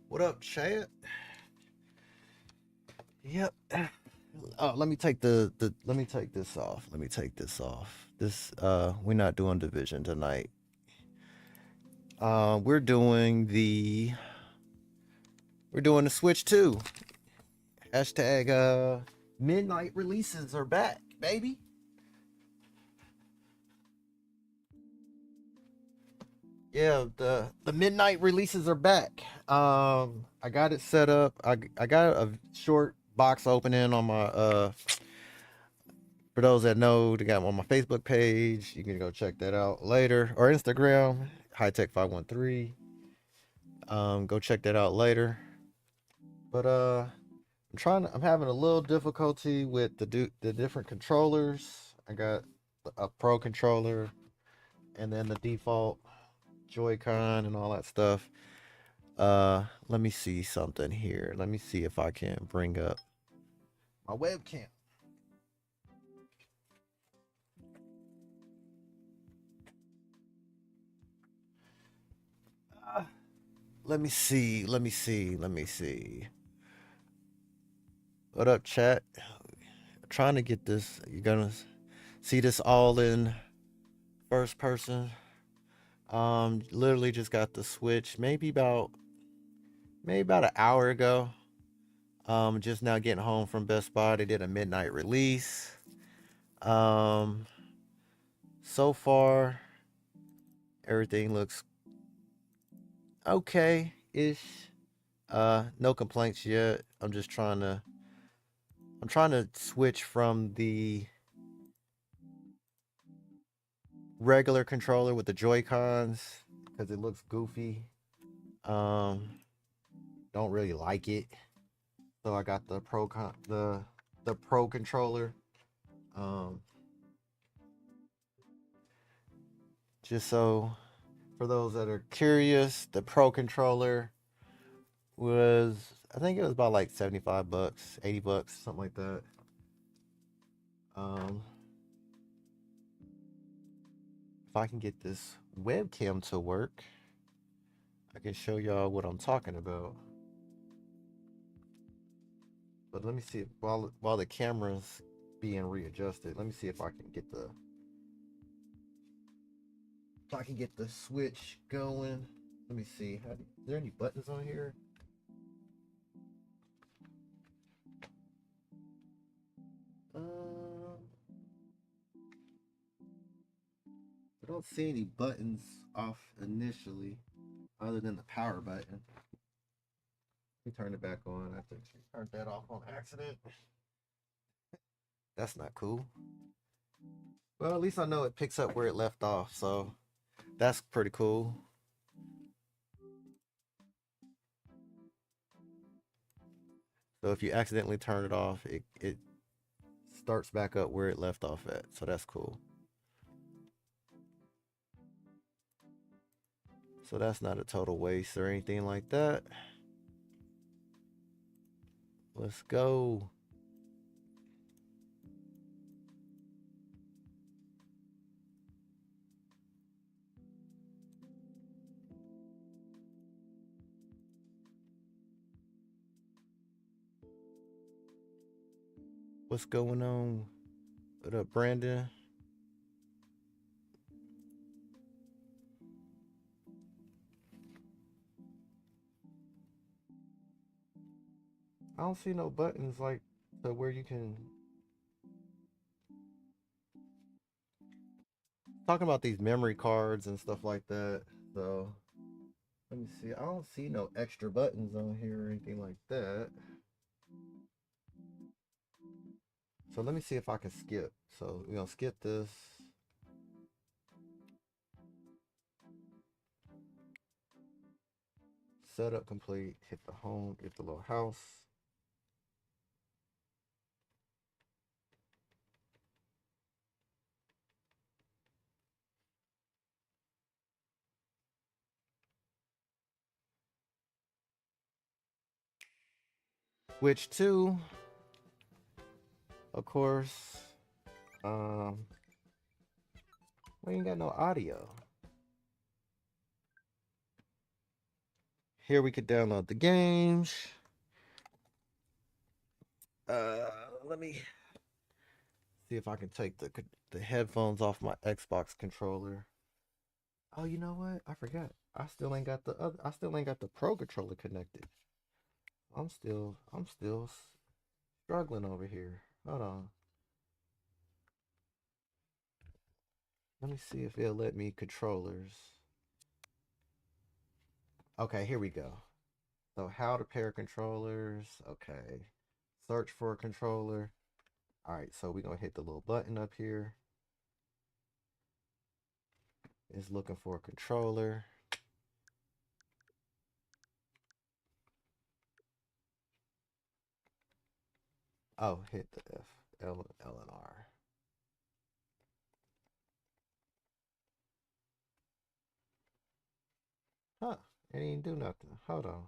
What up, Chad? Yep. Oh, let me take the let me take this off. Let me take this off. This we're not doing division tonight. We're doing the Switch 2. Hashtag midnight releases are back, baby. Yeah, the midnight releases are back. I got it set up. I got a short box opening on my for those that know, they got on my Facebook page. You can go check that out later, or Instagram, hightech513. Go check that out later. But I'm having a little difficulty with the different controllers. I got a pro controller and then the default Joy-Con and all that stuff. Let me see something here. Let me see if I can bring up my webcam. Uh, Let me see. Let me see. Let me see. What up, chat? I'm trying to get this. You're gonna see this all in first person. Literally just got the Switch. Maybe about an hour ago. Just now getting home from Best Buy. They did a midnight release. Um, so far everything looks okay ish. No complaints yet. I'm trying to switch from the regular controller with the Joy Cons because it looks goofy. Um, don't really like it, so I got the Pro controller. Um, just so for those that are curious, the Pro controller was, I think it was about like 75 bucks, 80 bucks, something like that. Um, if I can get this webcam to work, I can show y'all what I'm talking about. But let me see while the camera's being readjusted. Let me see if I can get the switch going. Let me see. Is there any buttons on here? I don't see any buttons off initially, other than the power button. Let me turn it back on. I think she turned that off on accident. That's not cool. Well, at least I know it picks up where it left off, so that's pretty cool. So if you accidentally turn it off, it starts back up where it left off at. So that's cool. So that's not a total waste or anything like that. Let's go. What's going on? What up, Brandon? I don't see no buttons like to where you can talking about these memory cards and stuff like that. So let me see. I don't see no extra buttons on here or anything like that. So let me see if I can skip. So we're gonna skip this. Setup complete. Hit the home. Get the little house. Switch two, of course. Um, we ain't got no audio. here we could download the games. Let me see if I can take the headphones off my Xbox controller. Oh, you know what? I forgot. I still ain't got the Pro controller connected. I'm still struggling over here. Hold on. Let me see if it'll let me controllers. Okay, here we go. So how to pair controllers. Okay. Search for a controller. All right, so we're gonna hit the little button up here. It's looking for a controller. Oh, hit the F, L and R. Huh, it didn't do nothing. Hold on.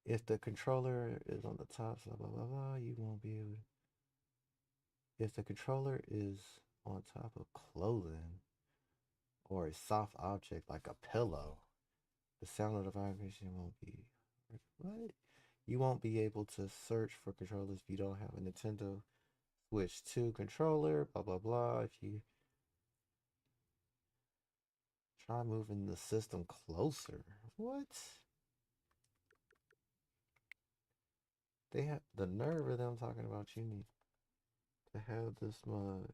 If the controller is on the top, blah blah blah blah, you won't be able. If the controller is on top of clothing or a soft object like a pillow, the sound of the vibration won't be. What? You won't be able to search for controllers if you don't have a Nintendo Switch 2 controller. Blah blah blah. If you try moving the system closer, what? They have the nerve of them talking about you need to have this mug.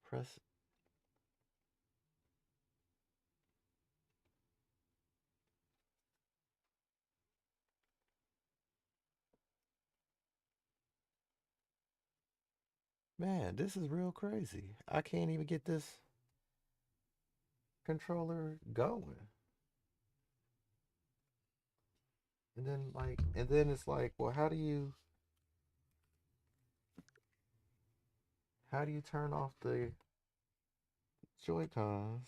Press. Man, this is real crazy. I can't even get this controller going. And then it's like, well, how do you turn off the Joy Cons?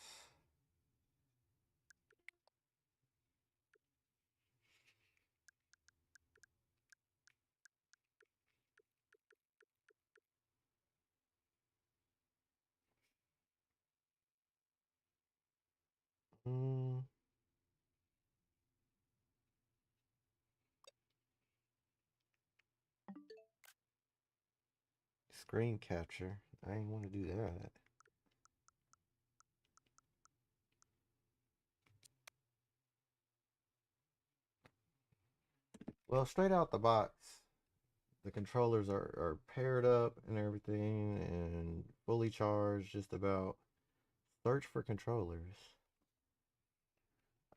Mm, screen capture. I ain't want to do that. Well, straight out the box, the controllers are paired up and everything and fully charged just about. Search for controllers.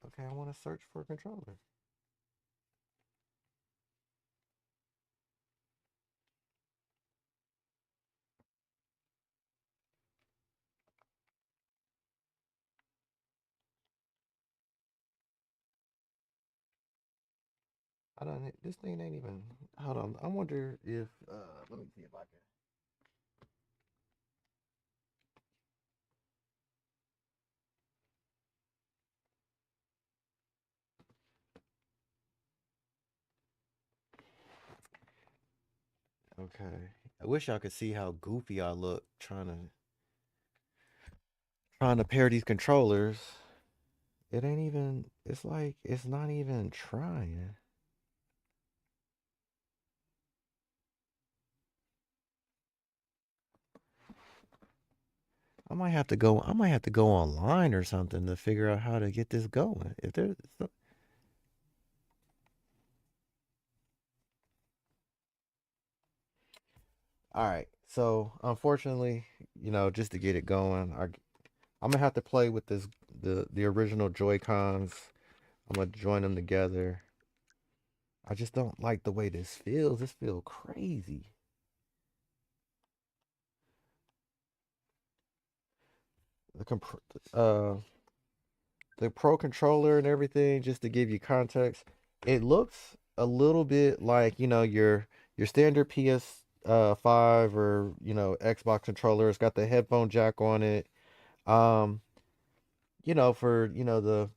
Okay, I want to search for a controller. I don't. This thing ain't even. Hold on. I wonder if. Let me see if I can. Okay. I wish y'all could see how goofy I look trying to pair these controllers. It ain't even. It's like it's not even trying. I might have to go. I might have to go online or something to figure out how to get this going. If there's. All right. So unfortunately, just to get it going, I'm gonna have to play with the original Joy Cons. I'm gonna join them together. I just don't like the way this feels. This feels crazy. The uh the Pro controller and everything, just to give you context, it looks a little bit like your standard PS 5 or Xbox controller. It's got the headphone jack on it. Um, for the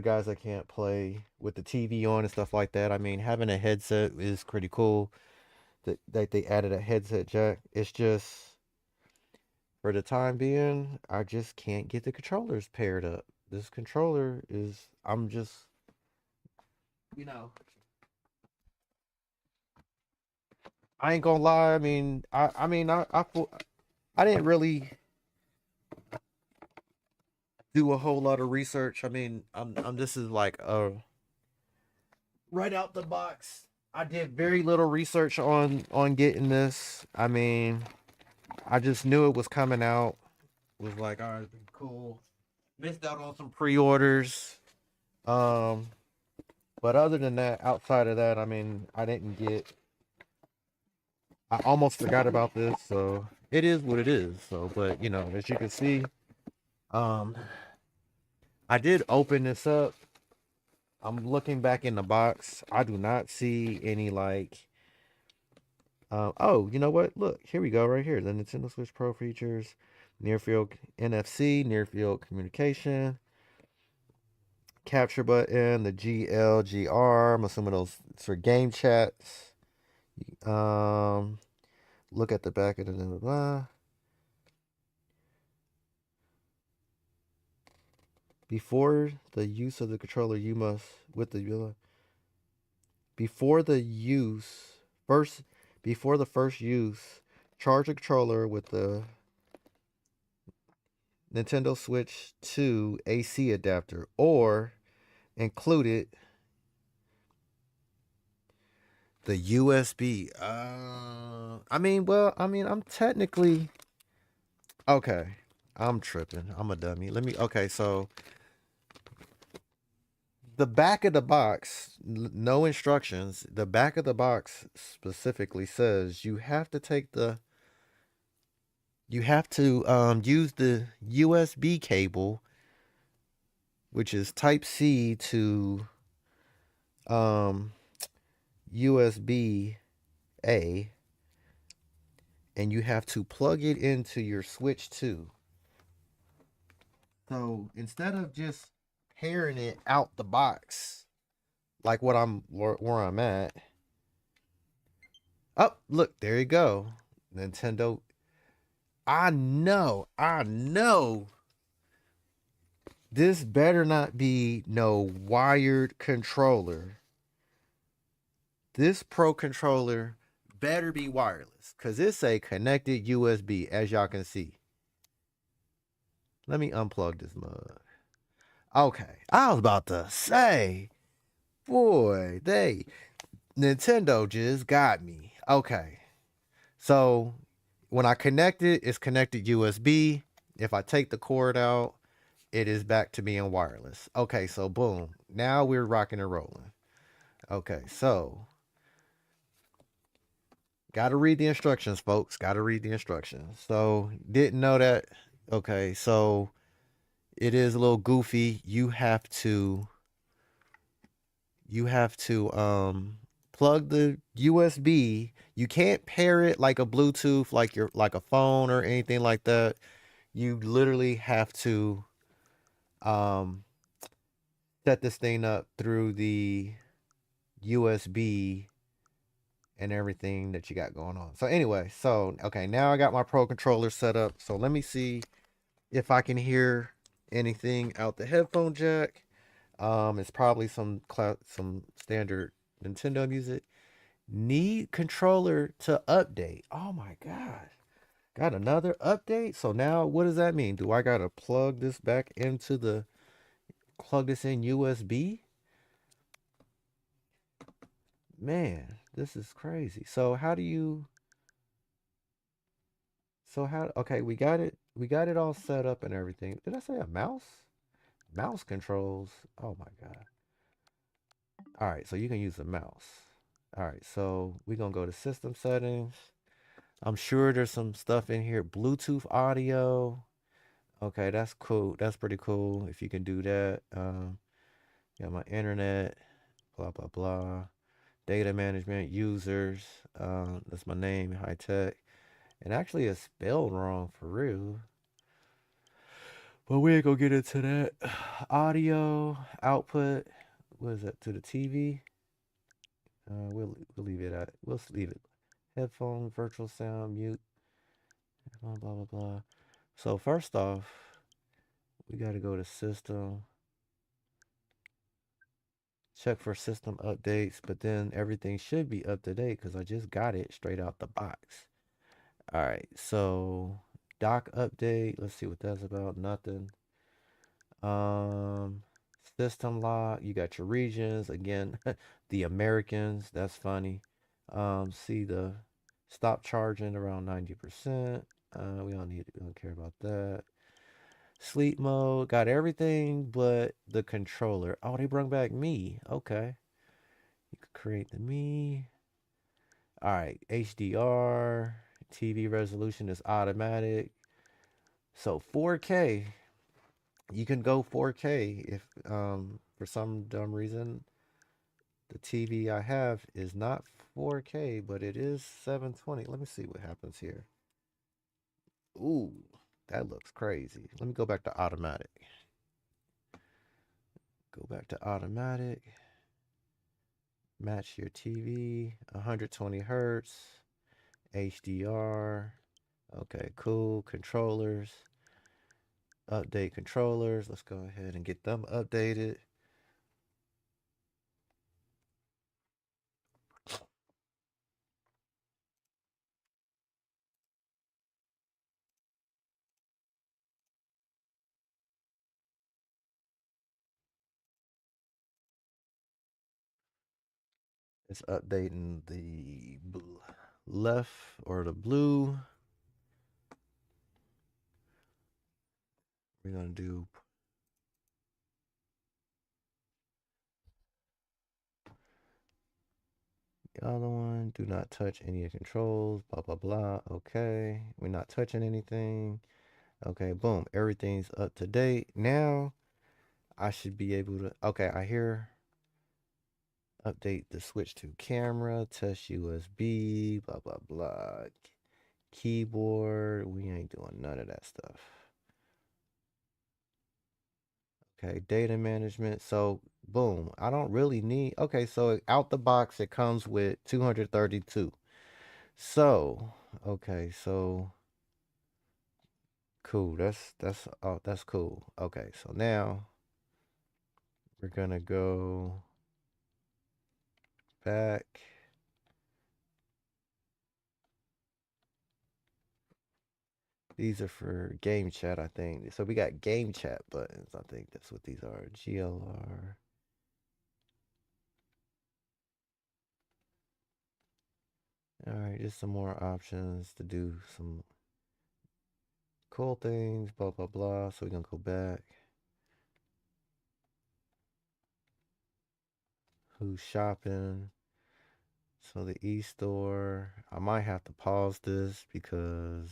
guys that can't play with the TV on and stuff like that. I mean, having a headset is pretty cool. That they added a headset jack. It's just for the time being, I just can't get the controllers paired up. This controller is, I'm just, you know, I ain't gonna lie. I mean, I didn't really do a whole lot of research. I mean, I'm this is like right out the box. I did very little research on getting this. I mean, I just knew it was coming out. Was like, all right, cool. Missed out on some pre-orders. Um, but other than that, outside of that, I mean, I didn't get. I almost forgot about this, so it is what it is. So, but as you can see, um, I did open this up. I'm looking back in the box. I do not see any like. Oh, you know what? Look, here we go, right here. The Nintendo Switch Pro features near field NFC, near field communication, capture button, the GLGR. I'm assuming those for game chats. Um, look at the back of the blah, blah, blah. Before the use of the controller, you must with the before the use first before the first use, charge the controller with the Nintendo Switch 2 AC adapter or included the USB. I'm technically okay. I'm tripping. I'm a dummy. Okay, so the back of the box, no instructions. The back of the box specifically says you have to use the USB cable, which is Type C to um, USB A, and you have to plug it into your Switch 2. So instead of just pairing it out the box, like where I'm at. Oh, look, there you go. Nintendo. I know. This better not be no wired controller. This Pro controller better be wireless because it's a connected USB, as y'all can see. Let me unplug this mug. Okay, I was about to say, boy, Nintendo just got me. Okay, so when I connect it, it's connected USB. If I take the cord out, it is back to being wireless. Okay, so boom, now we're rocking and rolling. Okay, so gotta read the instructions, folks. Gotta read the instructions. So didn't know that. Okay, so it is a little goofy. You have to plug the USB. You can't pair it like a Bluetooth, like a phone or anything like that. You literally have to um set this thing up through the USB and everything that you got going on. So anyway, so okay, now I got my Pro controller set up. So let me see if I can hear anything out the headphone jack. It's probably some standard Nintendo music. Need controller to update. Oh my god. Got another update? So now what does that mean? Do I gotta plug this in USB? Man, this is crazy. Okay, we got it all set up and everything. Did I say a mouse? Mouse controls. Oh my god. All right, so you can use the mouse. All right, so we're gonna go to system settings. I'm sure there's some stuff in here. Bluetooth audio. Okay, that's cool. That's pretty cool if you can do that. Got my internet, blah blah blah. Data management, users. That's my name, high tech. And actually, it's spelled wrong for real. But we ain't gonna get into that. Audio output. What is that to the TV? We'll leave it at. We'll leave it. Headphone, virtual sound, mute, blah blah blah blah. So first off, we got to go to system, check for system updates, but then everything should be up to date because I just got it straight out the box. All right, so dock update. Let's see what that's about. Nothing. Um, System lock. You got your regions again. The Americans. That's funny. See the stop charging around 90%. We don't care about that. Sleep mode. Got everything but the controller. Oh, they brought back me. Okay. You could create the me. All right. HDR. TV resolution is automatic. So 4K. You can go 4K if for some dumb reason the TV I have is not 4K, but it is 720. Let me see what happens here. Ooh, that looks crazy. Let me go back to automatic. Go back to automatic. Match your TV. 120 hertz. HDR. Okay, cool. Controllers. Update controllers. Let's go ahead and get them updated. It's updating the left or the blue. We're going to do the other one. Do not touch any of the controls. Blah, blah, blah. Okay. We're not touching anything. Okay. Boom. Everything's up to date. Now I should be able to. Okay. I hear update the switch to camera. Test USB. Blah, blah, blah. Keyboard. We ain't doing none of that stuff. Okay, data management. So, boom. I don't really need. Okay, so out the box, it comes with 232. So, okay, so cool. That's cool. Okay, so now we're gonna go back. These are for game chat, I think. So we got game chat buttons. I think that's what these are. GLR. All right, just some more options to do some cool things, blah, blah, blah. So we're going to go back. Who's shopping? So the e-store. I might have to pause this because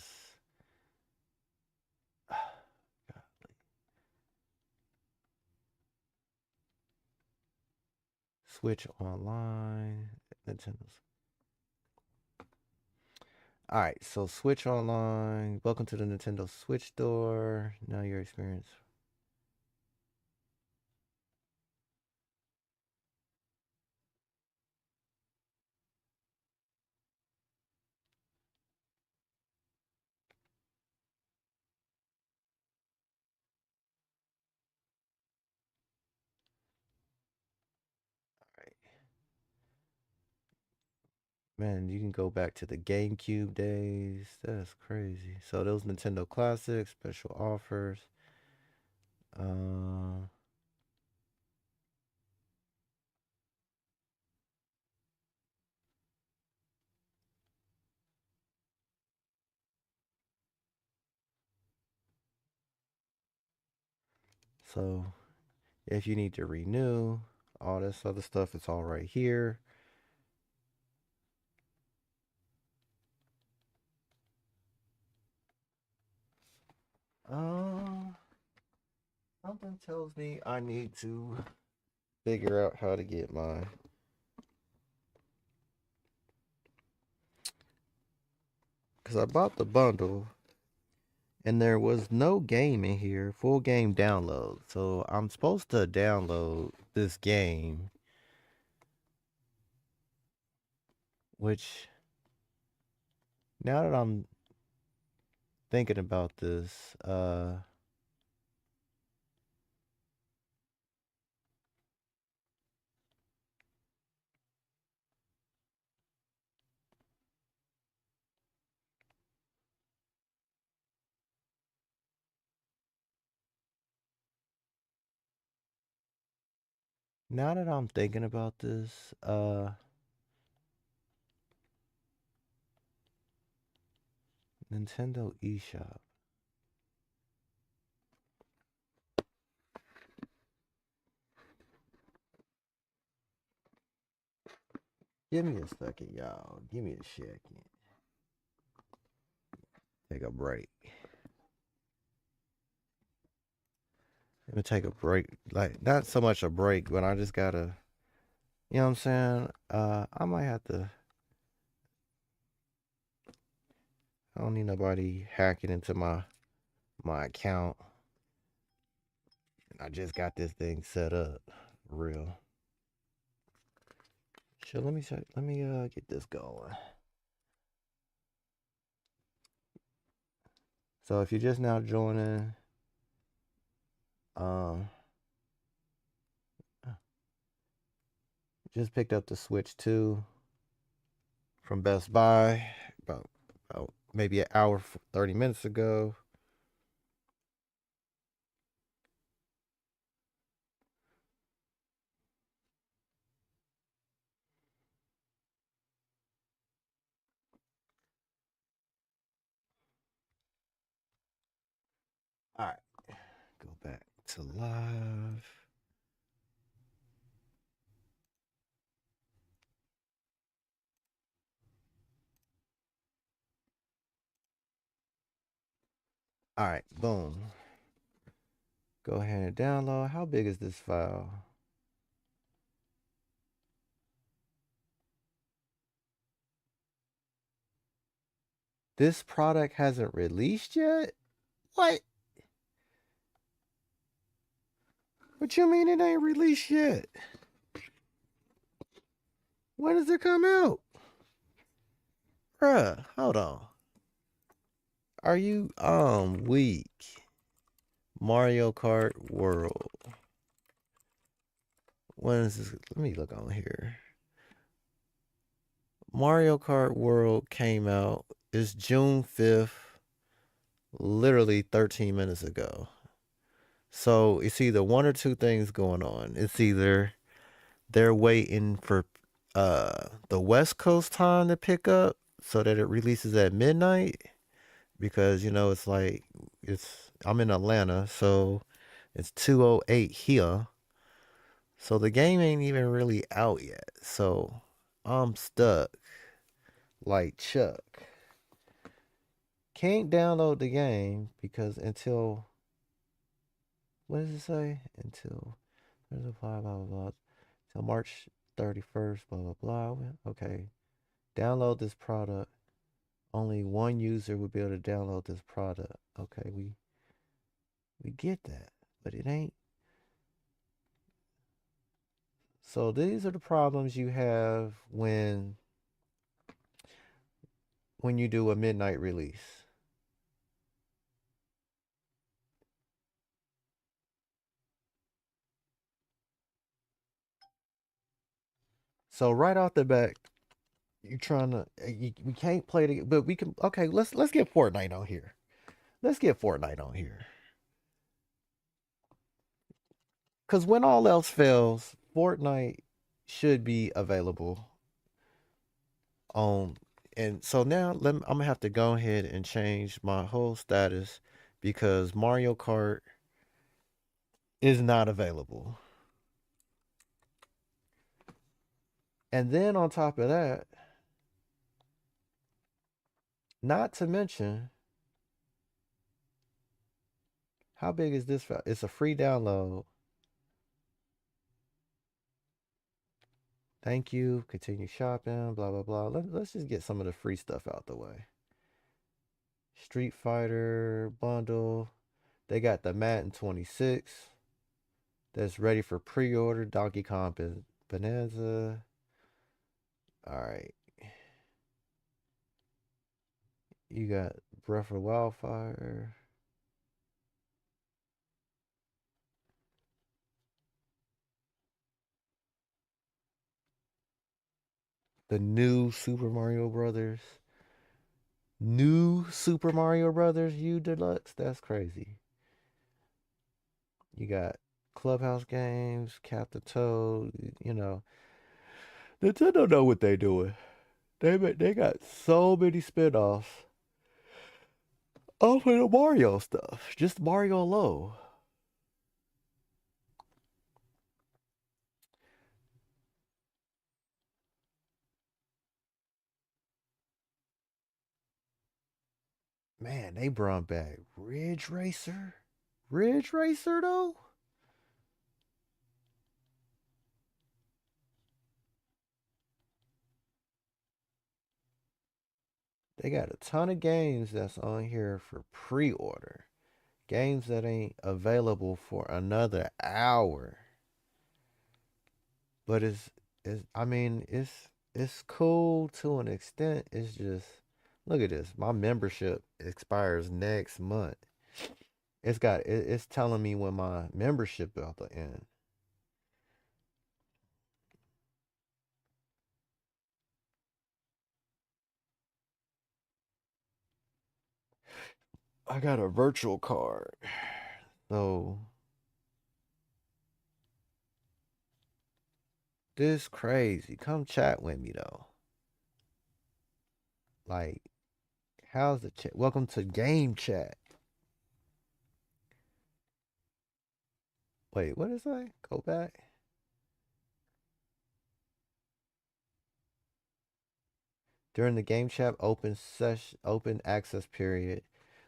Switch Online. Nintendo's. All right, so Switch Online. Welcome to the Nintendo Switch store. Now your experience. All right. Man, you can go back to the GameCube days. That's crazy. So those Nintendo Classics, special offers. Uh, so if you need to renew, all this other stuff, it's all right here. Um, Something tells me I need to figure out how to get mine. Because I bought the bundle. And there was no game in here, full game download. So I'm supposed to download this game, which now that I'm thinking about this, now that I'm thinking about this, Nintendo eShop. Give me a second, y'all. Give me a second. Take a break. Let me take a break. Like, not so much a break, but I just gotta, you know what I'm saying? I might have to, I don't need nobody hacking into my account. I just got this thing set up. Real. Sure, let me get this going. So if you're just now joining, um just picked up the Switch 2 from Best Buy about maybe an hour 30 minutes ago. All right. Go back to live. All right, boom. Go ahead and download. How big is this file? This product hasn't released yet? What? What you mean it ain't released yet? When does it come out? Bruh, hold on. Are you weak? Mario Kart World. When is this? Let me look on here. Mario Kart World came out. It's June 5th, literally 13 minutes ago. So it's either one or two things going on. It's either they're waiting for the West Coast time to pick up so that it releases at midnight because you know it's like it's I'm in Atlanta, so it's 2:08 here. So the game ain't even really out yet. So I'm stuck like Chuck. Can't download the game because until what does it say? Until there's a blah blah blah till March 31st, blah blah blah. Okay. Download this product. Only one user would be able to download this product. Okay, we get that. But it ain't. So these are the problems you have when you do a midnight release. So right off the bat, you're trying to we can't play the but we can okay, let's get Fortnite on here. Let's get Fortnite on here. Cause when all else fails, Fortnite should be available on and so now I'm gonna have to go ahead and change my whole status because Mario Kart is not available. And then on top of that, not to mention how big is this file? It's a free download. Thank you. Continue shopping. Blah blah blah. Let's just get some of the free stuff out the way. Street Fighter bundle. They got the Madden 26 that's ready for pre-order. Donkey Kong Bonanza. All right. You got Breath of Wildfire. The new Super Mario Brothers. New Super Mario Brothers U Deluxe. That's crazy. You got Clubhouse games, Captain Toad. You know, Nintendo know what they doing. They got so many spinoffs off of the Mario stuff. Just Mario alone. Man, they brought back Ridge Racer. Ridge Racer though. They got a ton of games that's on here for pre-order. Games that ain't available for another hour. But it's I mean, it's cool to an extent. It's just look at this. My membership expires next month. It's telling me when my membership about to end. I got a virtual card. So this crazy. Come chat with me though. Like, how's the chat? Welcome to game chat. Wait, what is that? Go back. During the game chat open access period,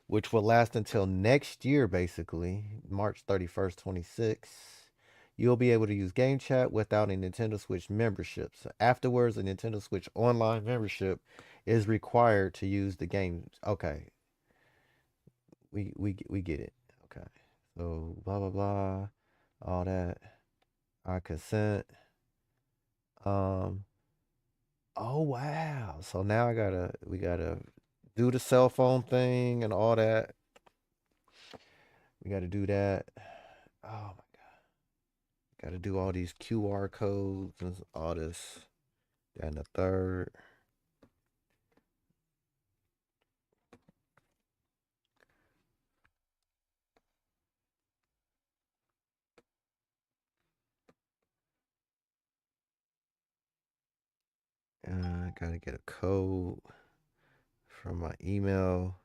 which will last until next year, basically March 31st, 26. You'll be able to use game chat without a Nintendo Switch membership. So afterwards, a Nintendo Switch online membership is required to use the game. Okay, we get it. Okay, so blah blah blah, all that. I consent. Um. Oh wow. So now we gotta do the cell phone thing and all that. We gotta do that. Oh my, gotta do all these QR codes and all this. And the third. Gotta get a code from my email.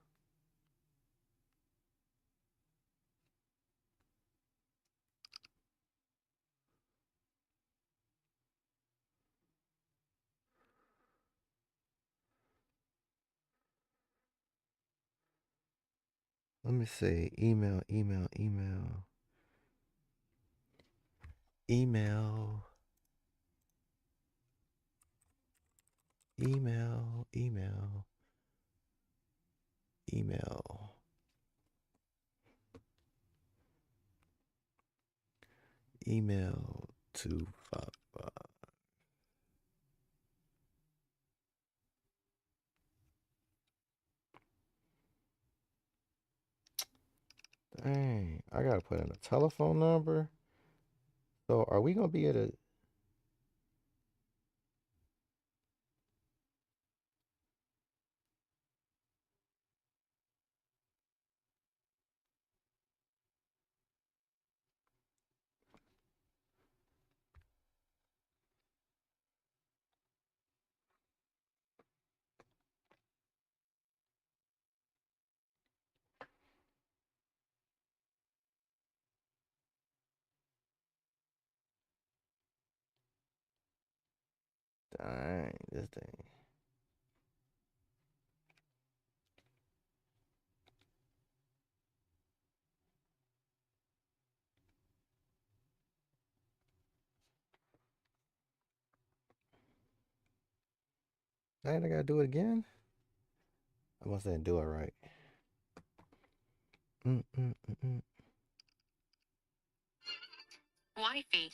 Let me see. Email, email, email, email to five. Dang, I gotta put in a telephone number. So are we gonna be at a dang this thing? Dang, I gotta do it again? I must didn't do it right. Mm, mm, mm, mm. Wifey.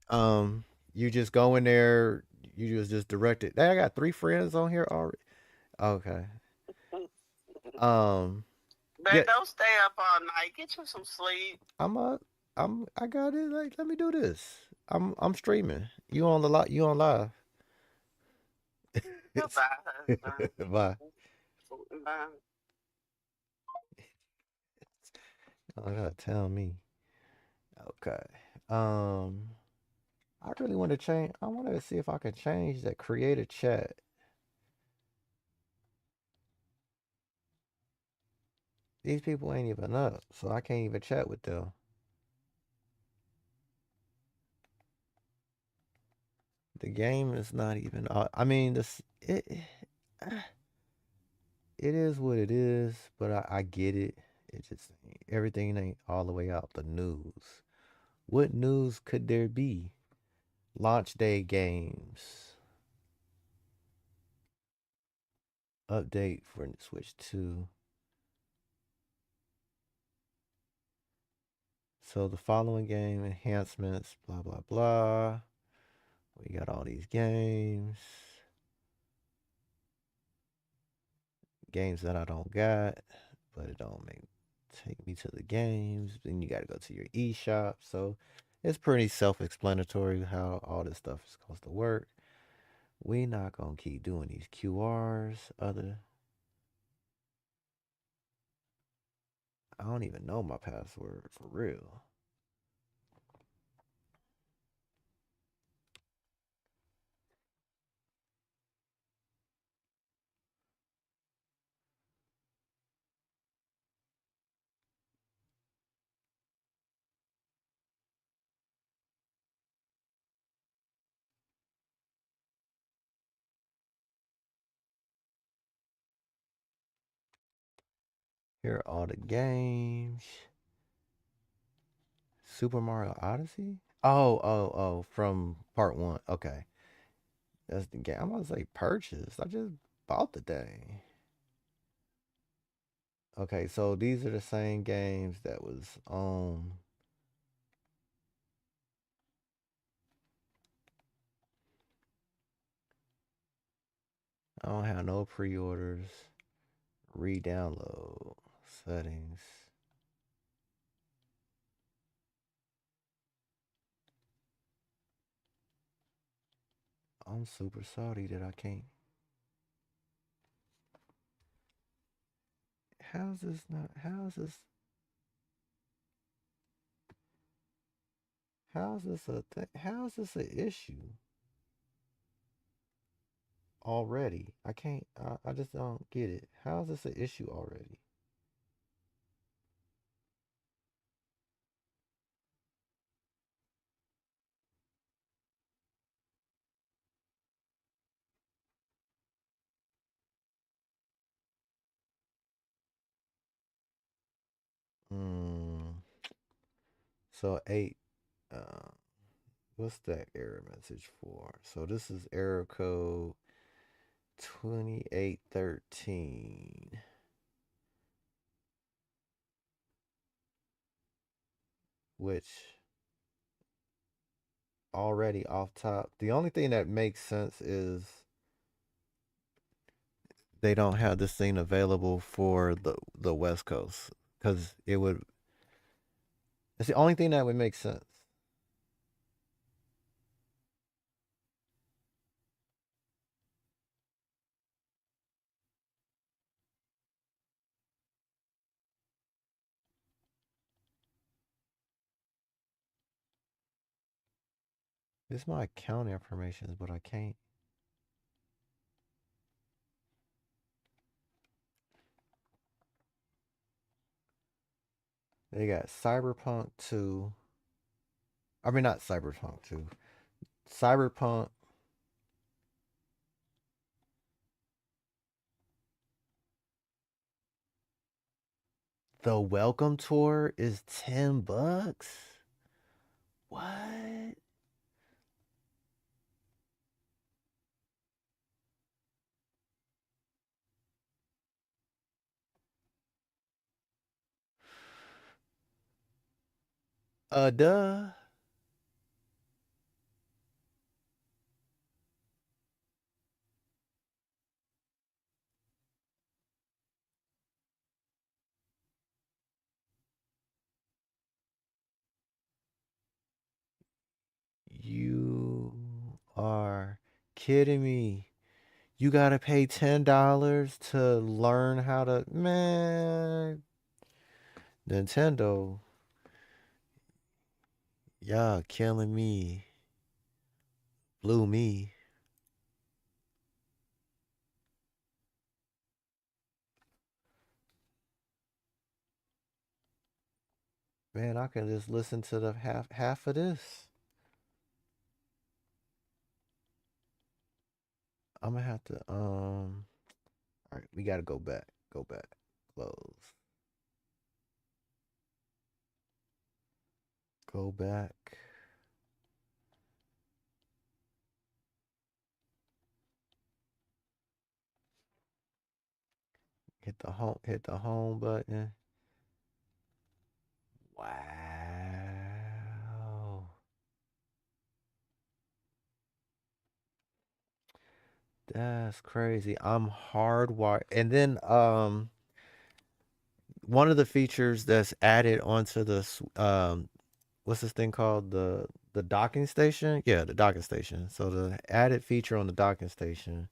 Um, you just go in there. You just direct it. Hey, I got 3 friends on here already. Okay. Um, But yeah, don't stay up all night. Get you some sleep. I'm I got it. Like, let me do this. I'm streaming. You on the lot? You on live? It's Goodbye, husband. bye. Bye. Oh, gotta tell me. Okay. Um, I really want to change. I want to see if I can change that. Create a chat. These people ain't even up, so I can't even chat with them. The game is not even. I mean, this it is what it is, but I get it. It just everything ain't all the way out the news. What news could there be? Launch day games. Update for Switch 2. So the following game enhancements, blah blah blah. We got all these games. Games that I don't got, but it don't make take me to the games. Then you gotta go to your eShop. So it's pretty self-explanatory how all this stuff is supposed to work. We not gonna keep doing these QRs. I don't even know my password for real. Here are all the games. Super Mario Odyssey? Oh, from part one. Okay. That's the game. I'm gonna say purchase. I just bought the thing. Okay, so these are the same games that was on. I don't have no pre-orders. Re-download settings. I'm super salty that I can't. How's this not? How's this? How's this a thing? How's this an issue already? I can't. I just don't get it. How's this an issue already? Mm, so eight. Uh, what's that error message for? So this is error code 2813, which already off top. The only thing that makes sense is they don't have this thing available for the West Coast because it would. It's the only thing that would make sense. It's my account information, but I can't. They got Cyberpunk 2. I mean, not Cyberpunk 2. Cyberpunk. The welcome tour is $10. What? Duh. You are kidding me. You gotta pay $10 to learn how to. Man, Nintendo, y'all killing me. Blew me. Man, I can just listen to the half of this. I'm gonna have to all right, we gotta go back. Go back. Close. Go back. Hit the home button. Wow. That's crazy. I'm hardwired. And then one of the features that's added onto what's this thing called, the docking station? Yeah, the docking station. So the added feature on the docking station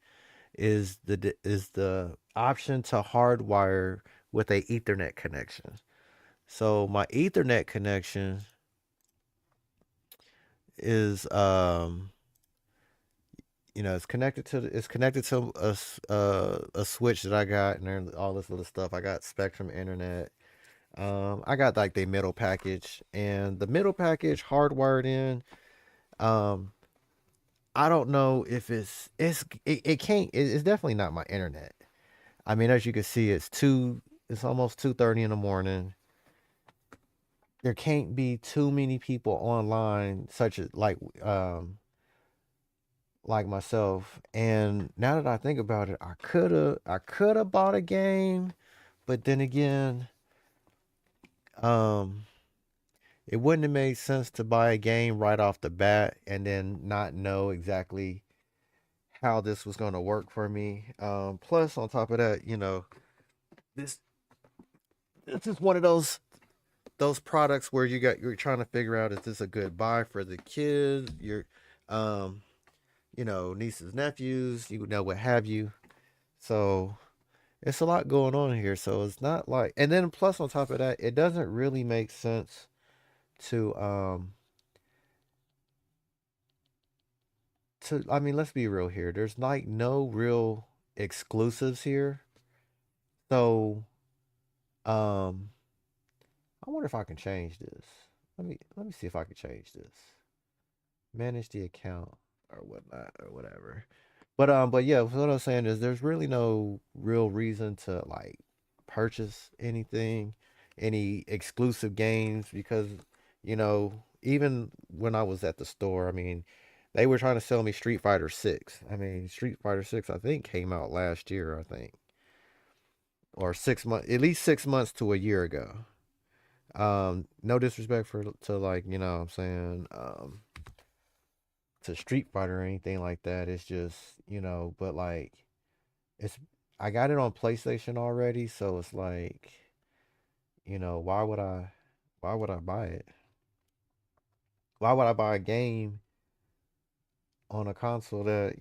is the option to hardwire with a Ethernet connection. So my Ethernet connection is it's connected to a switch that I got, and then all this little stuff. I got Spectrum Internet. I got like the middle package, and the middle package hardwired in. Um, I don't know if it can't. It's definitely not my internet. I mean, as you can see, It's almost 2:30 in the morning. There can't be too many people online, such as like myself. And now that I think about it, I could have bought a game, but then again, um, it wouldn't have made sense to buy a game right off the bat and then not know exactly how this was going to work for me. Plus, on top of that, this this is one of those products where you're trying to figure out, is this a good buy for the kids, your um, nieces, nephews, what have you. So it's a lot going on here. So it's not like, and then plus on top of that, it doesn't really make sense to I mean, let's be real here. There's like no real exclusives here. So um I wonder if I can change this. Let me see if I can change this. Manage the account or whatnot or whatever. But yeah, what I'm saying is there's really no real reason to like purchase anything, any exclusive games, because even when I was at the store, I mean, they were trying to sell me Street Fighter 6. I mean, Street Fighter 6 I think came out last year, I think. Or 6 months, at least 6 months to a year ago. No disrespect to, like, what I'm saying, to Street Fighter or anything like that. It's just, but like it's I got it on PlayStation already, so it's like, why would I buy it? Why would I buy a game on a console that,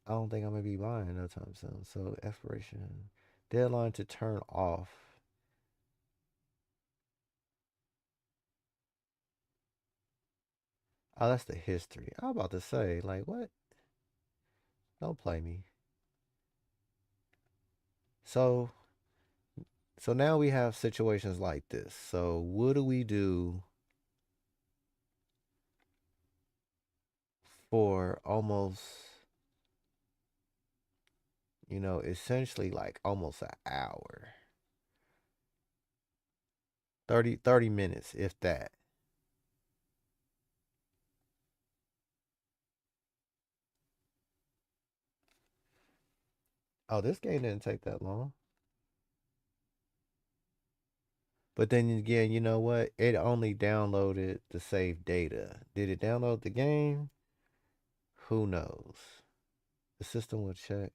I don't think I'm gonna be buying no time soon. So expiration deadline to turn off. Oh, that's the history. I was about to say, like, what? Don't play me. So, so now we have situations like this. So, what do we do for almost, essentially like almost an hour? 30 minutes, if that. Oh, this game didn't take that long. But then again, you know what? It only downloaded the save data. Did it download the game? Who knows? The system will check.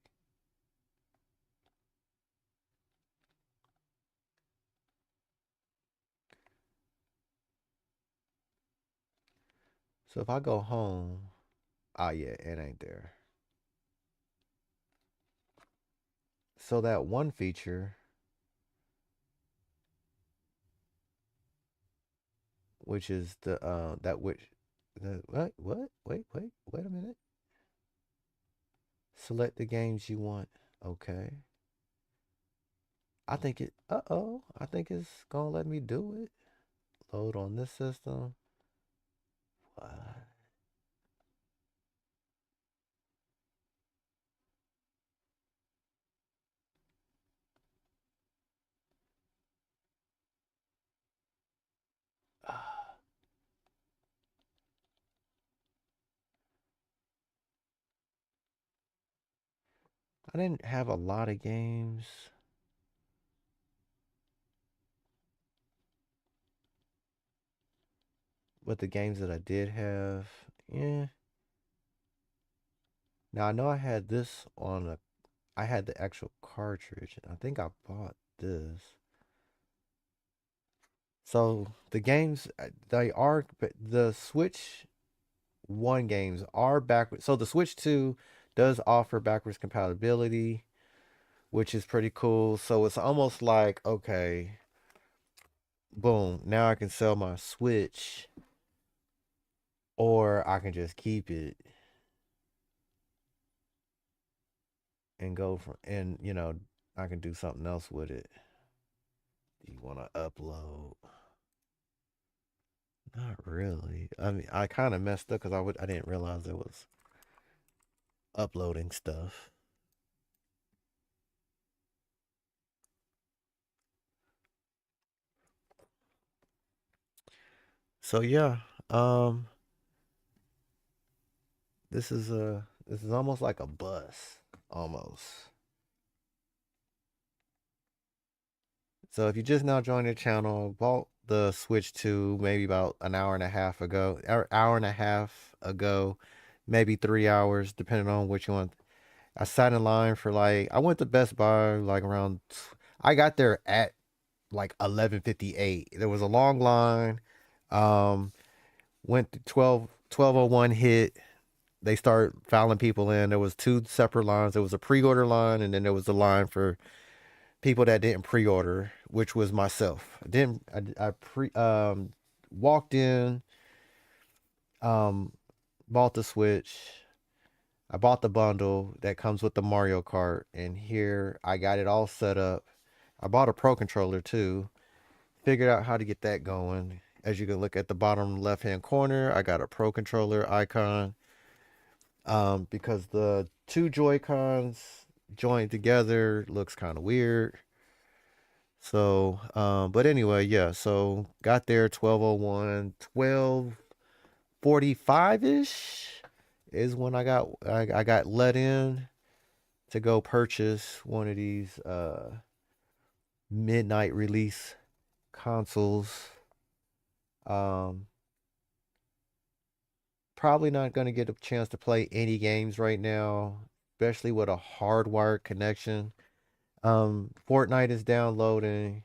So if I go home, oh yeah, it ain't there. So that one feature, which is the that which the what? Wait a minute. Select the games you want. Okay. I think it's gonna let me do it. Load on this system. What? I didn't have a lot of games, but the games that I did have, yeah. Now I know I had this on a I had the actual cartridge. I think I bought this. So the games they are the Switch One games are backwards. So the Switch 2 does offer backwards compatibility, which is pretty cool. So it's almost like, okay, boom, now I can sell my Switch or I can just keep it and go from and I can do something else with it. Do you want to upload? Not really. I mean, I kind of messed up because I didn't realize it was uploading stuff. So yeah, um, this is almost like a bus, almost. So if you just now joined the channel, bought the Switch 2 maybe about an hour and a half ago, or hour and a half ago, maybe 3 hours, depending on what you want. I sat in line for like I went to Best Buy like around. I got there at like 11:58. There was a long line. Um, went to 12:01 hit. They start filing people in. There was two separate lines. There was a pre-order line, and then there was the line for people that didn't pre-order, which was myself. I didn't. I pre walked in, um, bought the Switch. I bought the bundle that comes with the Mario Kart, and here I got it all set up. I bought a Pro controller too. Figured out how to get that going. As you can look at the bottom left hand corner, I got a Pro controller icon. Because the two Joy Cons joined together looks kind of weird. So, but anyway, yeah. So got there 12:01, 12:45 ish is when I got let in to go purchase one of these midnight release consoles. Um, Probably not going to get a chance to play any games right now, especially with a hardwired connection. Fortnite is downloading.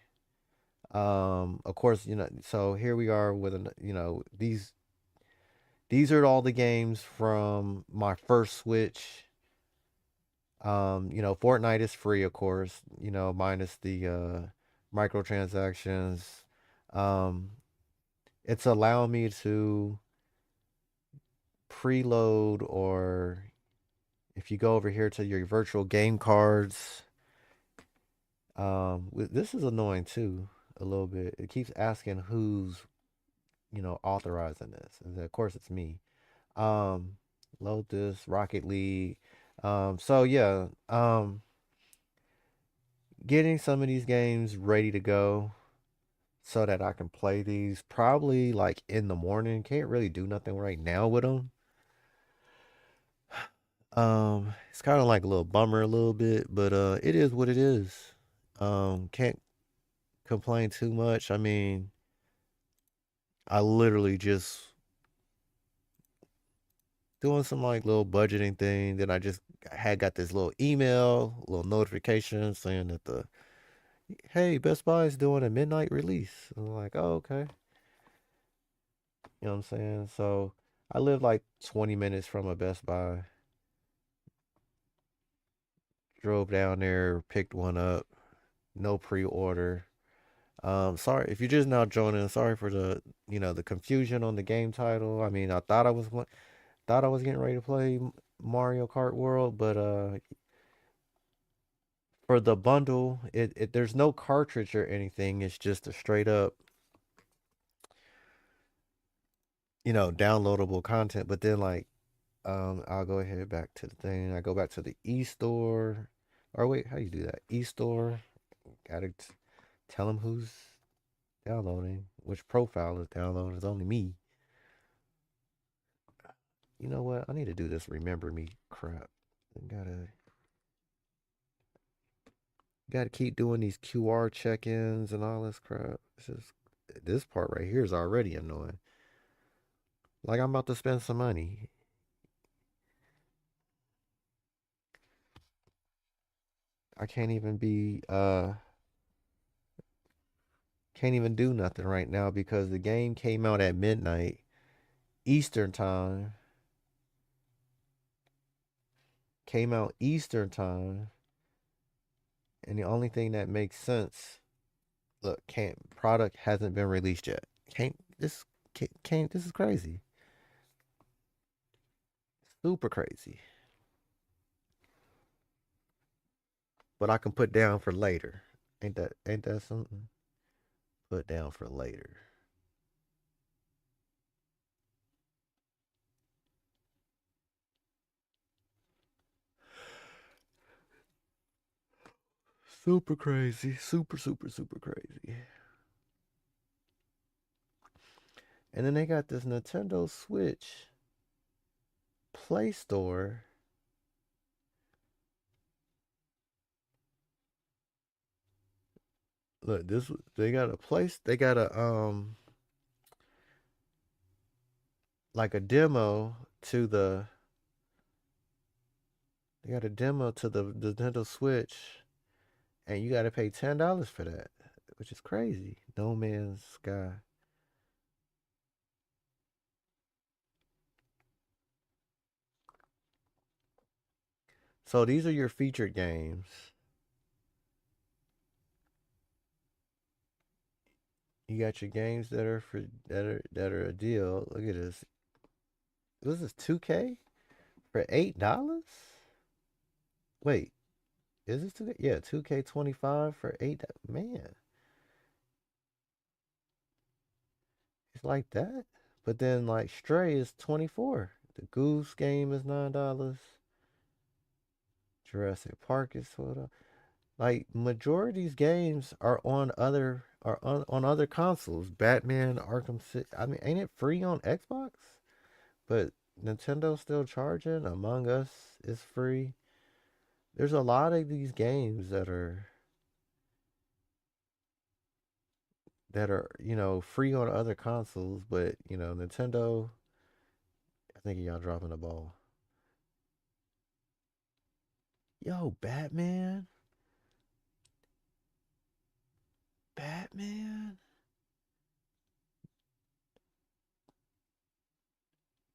Of course, so here we are with these are all the games from my first Switch. Fortnite is free, of course, minus the microtransactions. Um, it's allowing me to preload, or if you go over here to your virtual game cards, this is annoying too a little bit. It keeps asking who's, authorizing this, and of course it's me. Um, Load this Rocket League. So yeah, getting some of these games ready to go so that I can play these probably like in the morning. Can't really do nothing right now with them. It's kind of like a little bummer a little bit, but it is what it is. Can't complain too much. I mean, I literally just doing some like little budgeting thing. Then I just had got this little email, little notification saying that the hey, Best Buy is doing a midnight release. I'm like, oh, okay. You know what I'm saying? So I live like 20 minutes from a Best Buy. Drove down there, picked one up, no pre-order. Sorry if you're just now joining. Sorry for the confusion on the game title. I mean, I thought I was getting ready to play Mario Kart World, but for the bundle, it there's no cartridge or anything. It's just a straight up, downloadable content. But then like, I'll go ahead back to the thing. I go back to the e-store. Or wait, how you do that? E-store. Gotta tell them who's downloading, which profile is downloading. It's only me. You know what? I need to do this remember me crap. Gotta keep doing these QR check-ins and all this crap. This part right here is already annoying. Like I'm about to spend some money. I can't even do nothing right now because the game came out at midnight Eastern time. Came out Eastern time, and the only thing that makes sense, look, can't product hasn't been released yet. Can't this is crazy. Super crazy. But I can put down for later. Ain't that something? Put down for later. Super crazy. Super crazy. And then they got this Nintendo Switch Play Store. Look, this they got a place. They got a like a demo to the. They got a demo to the Nintendo Switch, and you got to pay $10 for that, which is crazy. No Man's Sky. So these are your featured games. You got your games that are a deal. Look at this. This is 2K for $8. Wait, is this 2K? Yeah, 2K25 for eight. Man, it's like that. But then like Stray is 24. The Goose game is $9. Jurassic Park is $12. Like majority of these games are on other consoles. Batman, Arkham City. I mean, ain't it free on Xbox? But Nintendo's still charging. Among Us is free. There's a lot of these games that are free on other consoles, but Nintendo, I think y'all dropping the ball. Yo, Batman.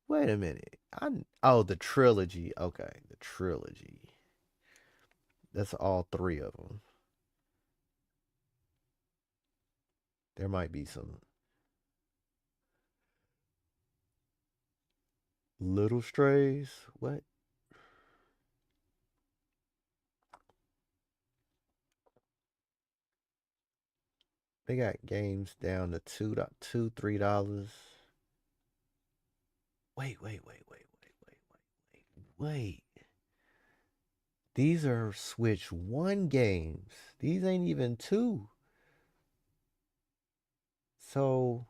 Wait a minute. Oh, the trilogy. Okay, the trilogy. That's all three of them. There might be some. Little Strays. What? They got games down to $2, $3. Wait. These are Switch 1 games. These ain't even 2. So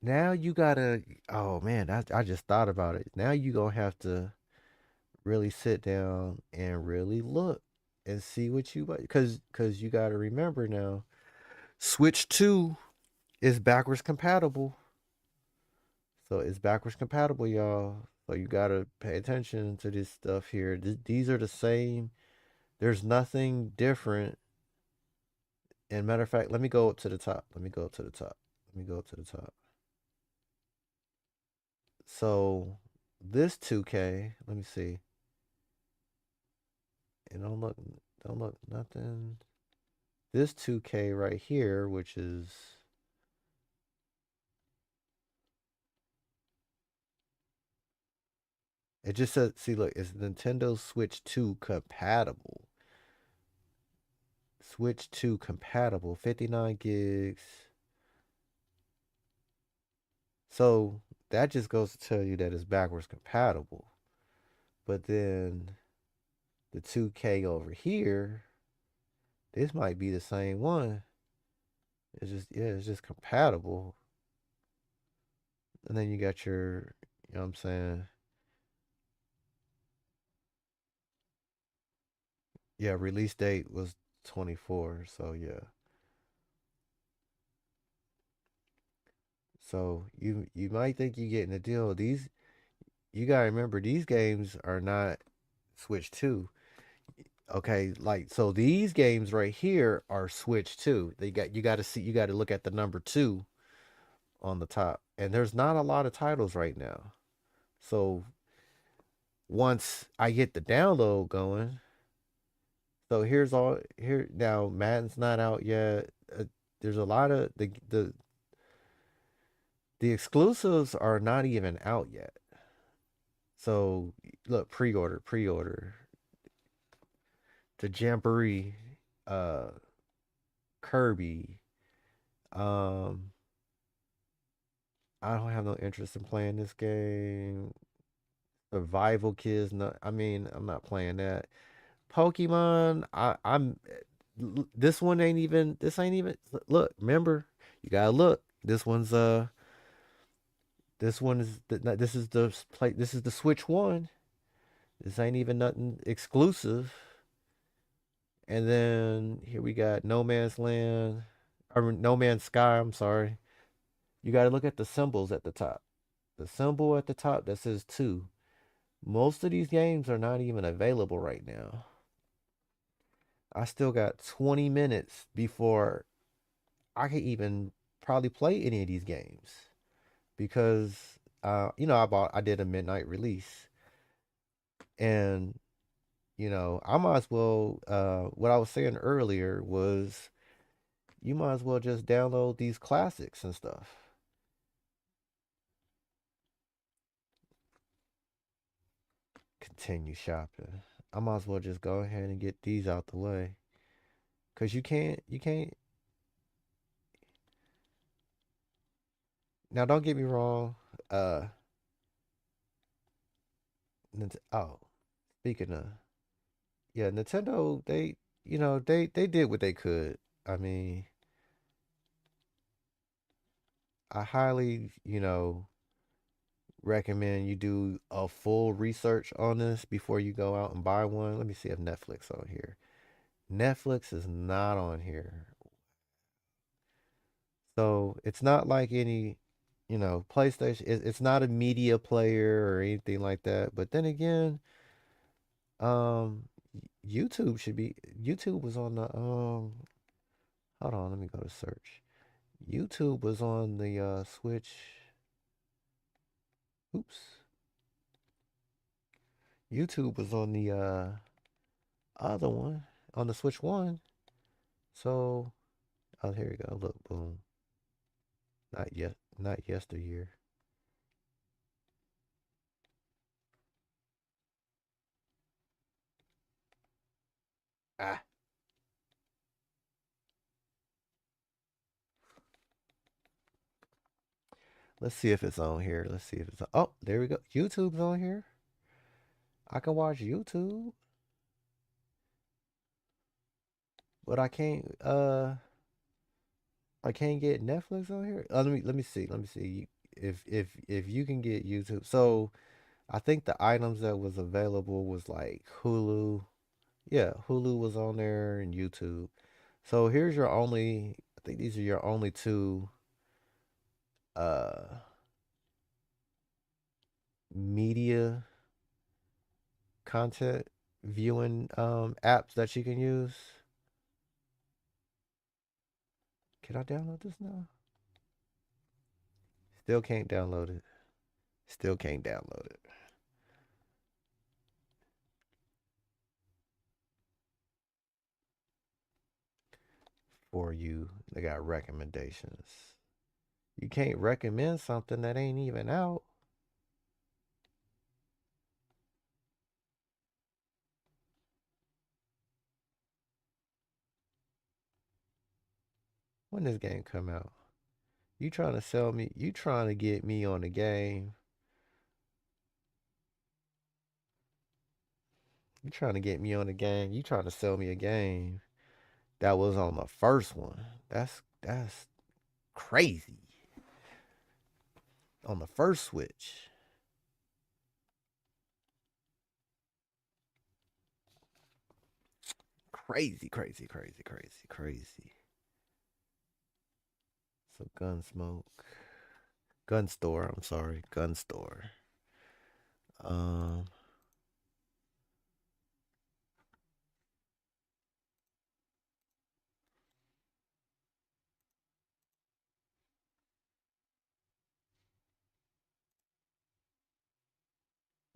now you gotta, oh man, I just thought about it. Now you gonna have to really sit down and really look and see what you like. Cause you gotta remember now, Switch 2 is backwards compatible. So it's backwards compatible, y'all. So you gotta pay attention to this stuff here. These are the same. There's nothing different. And matter of fact, let me go up to the top. Let me go up to the top. Let me go up to the top. So this 2K, let me see. And don't look nothing. This 2K right here, which is it just says, see, look, it's Nintendo Switch 2 compatible. Switch 2 compatible, 59 gigs. So that just goes to tell you that it's backwards compatible. But then the 2K over here, this might be the same one. It's just, yeah, it's just compatible. And then you got your, you know what I'm saying? Yeah, release date was 24. So yeah. So you might think you're getting a deal. These you gotta remember these games are not Switch 2. Okay, like so these games right here are Switch 2. They got you gotta look at the number 2 on the top. And there's not a lot of titles right now. So once I get the download going, so here's all here now. Madden's not out yet. There's a lot of the exclusives are not even out yet. So look, pre-order. The Jamboree, uh, Kirby. Um, I don't have no interest in playing this game. Survival Kids, no, I mean I'm not playing that. Pokemon, I'm this one ain't even this ain't even look, remember, you gotta look. This one is this is the play this is the Switch one. This ain't even nothing exclusive. And then here we got No Man's Land or No Man's Sky, I'm sorry. You gotta look at the symbols at the top. The symbol at the top that says two. Most of these games are not even available right now. I still got 20 minutes before I could even probably play any of these games because I did a midnight release and I might as well what I was saying earlier was you might as well just download these classics and stuff. Continue shopping. I might as well just go ahead and get these out the way. Cause you can't now don't get me wrong. Uh oh, speaking of yeah, Nintendo, they did what they could. I mean, I highly, recommend you do a full research on this before you go out and buy one. Let me see if Netflix on here. Netflix is not on here. So it's not like any, PlayStation. It's not a media player or anything like that. But then again, um, YouTube was on the hold on, let me go to search. YouTube was on the Switch. Oops. YouTube was on the other one, on the Switch 1. So, oh, here you go. Look, boom. Not yet, not yesteryear. Let's see if it's on here. Let's see if it's on. Oh, there we go. YouTube's on here. I can watch YouTube, but I can't get Netflix on here. Let me see. Let me see if you can get YouTube. So I think the items that was available was like Hulu. Yeah, Hulu was on there and YouTube. So here's your only. I think these are your only two uh media content viewing apps that you can use. Can I download this now? Still can't download it. Still can't download it for you. They got recommendations. You can't recommend something that ain't even out. When this game come out? You trying to sell me? You trying to get me on the game? You trying to get me on the game? You trying to sell me a game that was on the first one? That's crazy. On the first Switch. Crazy, crazy, crazy, crazy, crazy. So Gunsmoke. Gun store, I'm sorry. Gun store. Um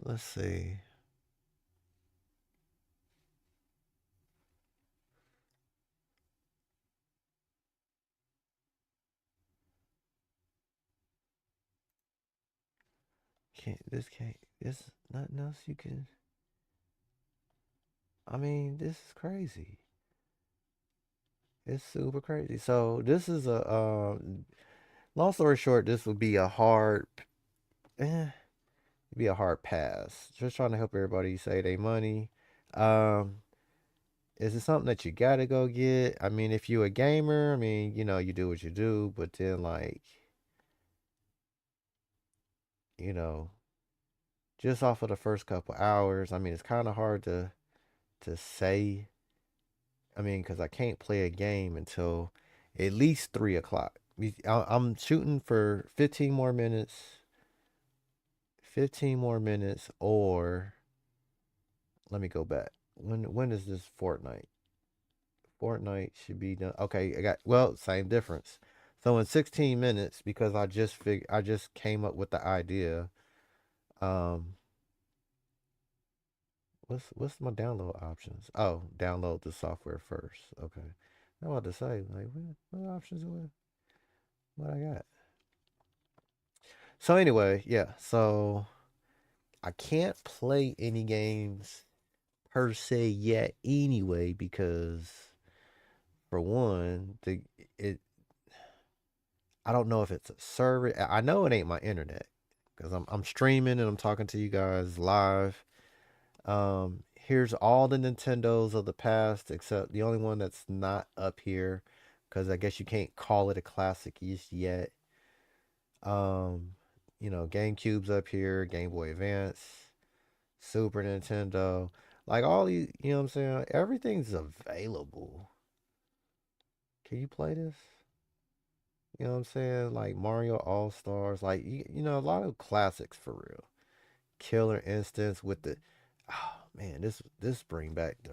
let's see. Can't this nothing else you can I mean, this is crazy. It's super crazy. So this is a long story short, this would be a hard be a hard pass. Just trying to help everybody save their money. Um, is it something that you gotta go get? I mean, if you a gamer, I mean, you do what you do, but then like, you know, just off of the first couple hours, I mean, it's kind of hard to say. I mean, because I can't play a game until at least 3 o'clock. I'm shooting for 15 more minutes, 15 more minutes, or let me go back. When is this Fortnite? Fortnite should be done. Okay, I got well, same difference. So in 16 minutes, because I just came up with the idea. Um, what's my download options? Oh, download the software first. Okay, I'm about to say like what options what I got. So anyway, yeah. So I can't play any games per se yet anyway because for one, it I don't know if it's a server. I know it ain't my internet because I'm streaming and I'm talking to you guys live. Here's all the Nintendos of the past except the only one that's not up here because I guess you can't call it a classic just yet. Um, GameCube's up here, Game Boy Advance, Super Nintendo, like all these. You know what I'm saying? Everything's available. Can you play this? You know what I'm saying? Like Mario All Stars, like a lot of classics for real. Killer Instance with the, oh man, this bring back the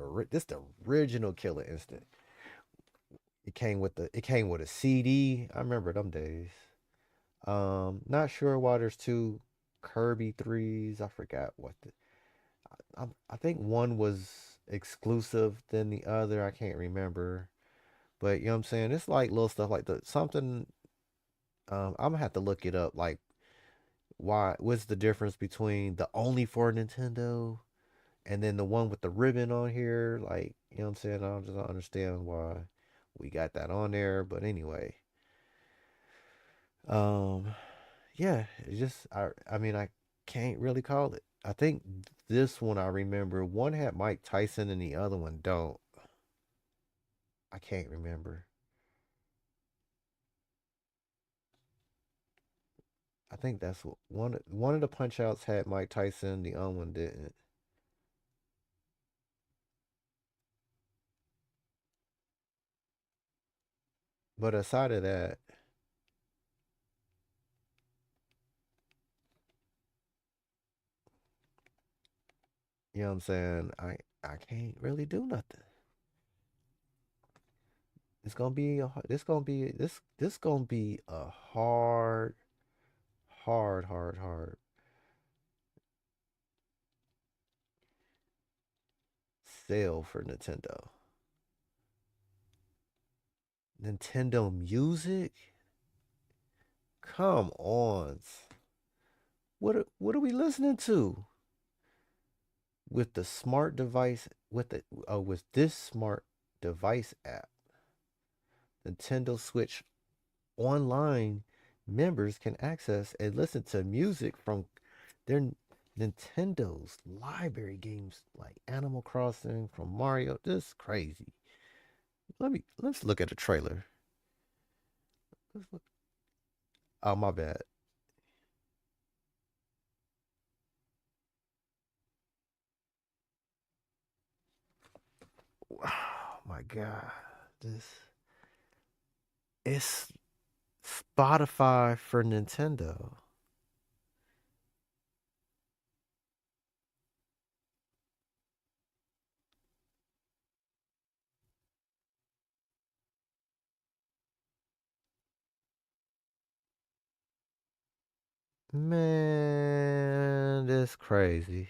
original Killer Instinct. It came with a CD. I remember them days. Not sure why there's two Kirby threes. I forgot what I think one was exclusive than the other. I can't remember. But you know what I'm saying? It's like little stuff like the something. I'm gonna have to look it up. Like what's the difference between the only for Nintendo and then the one with the ribbon on here? Like, you know what I'm saying? I just don't understand why we got that on there. But anyway, um, yeah, it just I mean I can't really call it. I think this one I remember one had Mike Tyson and the other one don't. I can't remember. I think that's what one of the punch outs had Mike Tyson, the other one didn't. But aside of that, you know what I'm saying? I can't really do nothing. It's gonna be a, this gonna be this gonna be a hard sale for Nintendo. Nintendo Music? Come on. What are we listening to? With the smart device with this smart device app, Nintendo Switch Online members can access and listen to music from their Nintendo's library games like Animal Crossing, from Mario. This is crazy. Let's look at a trailer. Let's look. Oh my bad. Oh my god. This it's Spotify for Nintendo. Man, that's crazy.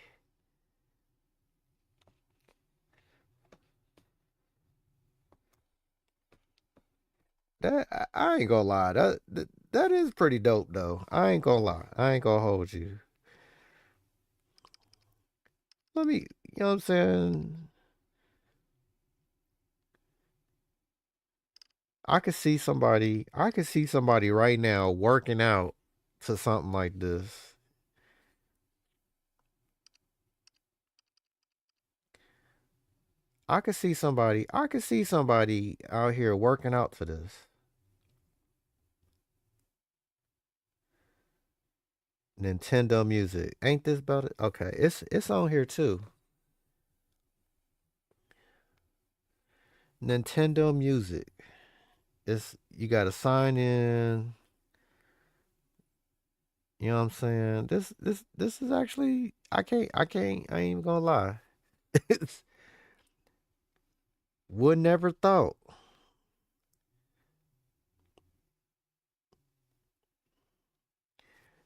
I ain't gonna lie. That is pretty dope though. I ain't gonna lie. I ain't gonna hold you. Let me, you know what I'm saying? I could see somebody right now working out to something like this. I could see somebody out here working out to this. Nintendo Music. Ain't this about it? Okay, it's on here too. Nintendo Music. It's you gotta sign in. You know what I'm saying? This is actually I ain't even gonna lie. It's would never thought.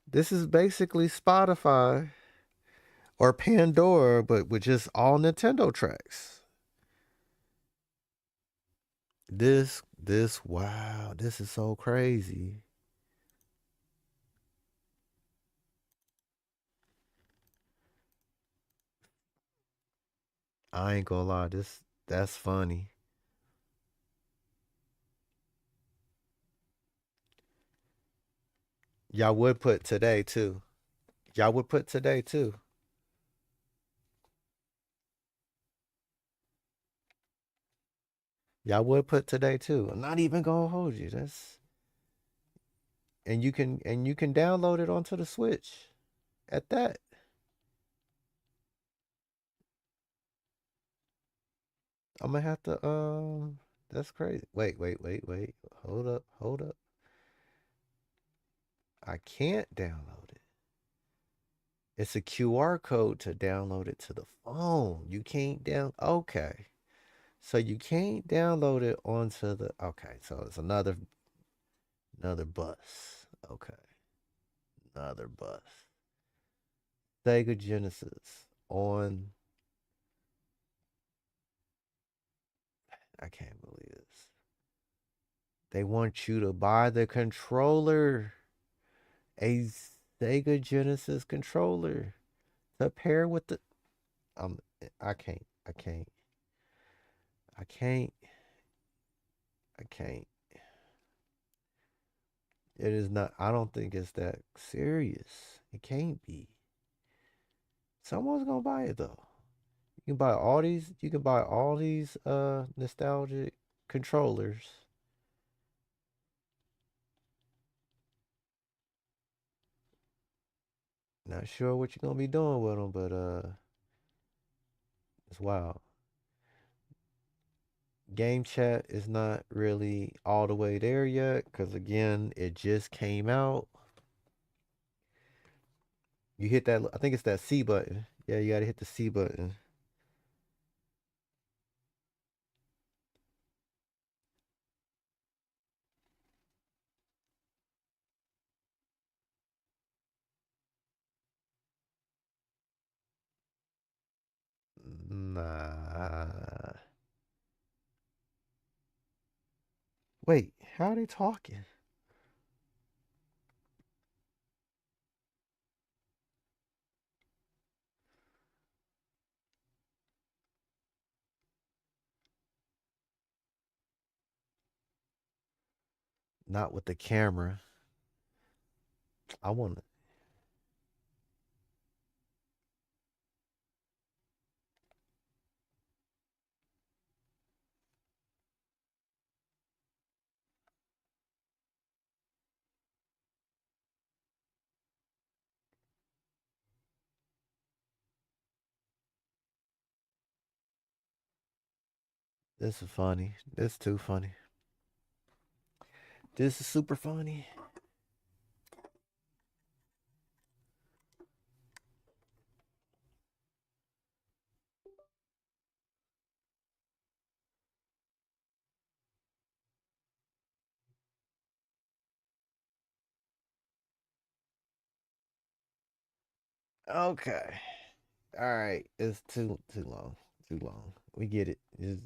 This is basically Spotify or Pandora, but with just all Nintendo tracks. Wow, this is so crazy. I ain't gonna lie, that's funny. Y'all would put today too. Y'all would put today too. Y'all would put today too. I'm not even gonna hold you. That's and you can download it onto the Switch at that. I'm gonna have to that's crazy. Wait. Hold up. I can't download it. It's a QR code to download it to the phone. You can't okay. So you can't download it onto the okay, so it's another bus. Okay. Another bus. Sega Genesis on I can't believe this. They want you to buy the controller. A Sega Genesis controller to pair with the um I can't. I can't. I can't. I can't. It is not. I don't think it's that serious. It can't be. Someone's gonna buy it though. You can buy all these. You can buy all these nostalgic controllers. Not sure what you're gonna be doing with them, but it's wild. Game chat is not really all the way there yet because again, it just came out. You hit that. I think it's that C button. Yeah, you gotta hit the C button. Nah. Wait, how are they talking? Not with the camera. I want to. This is funny. This is too funny. This is super funny. Okay. All right. It's too long. Too long. We get it. It's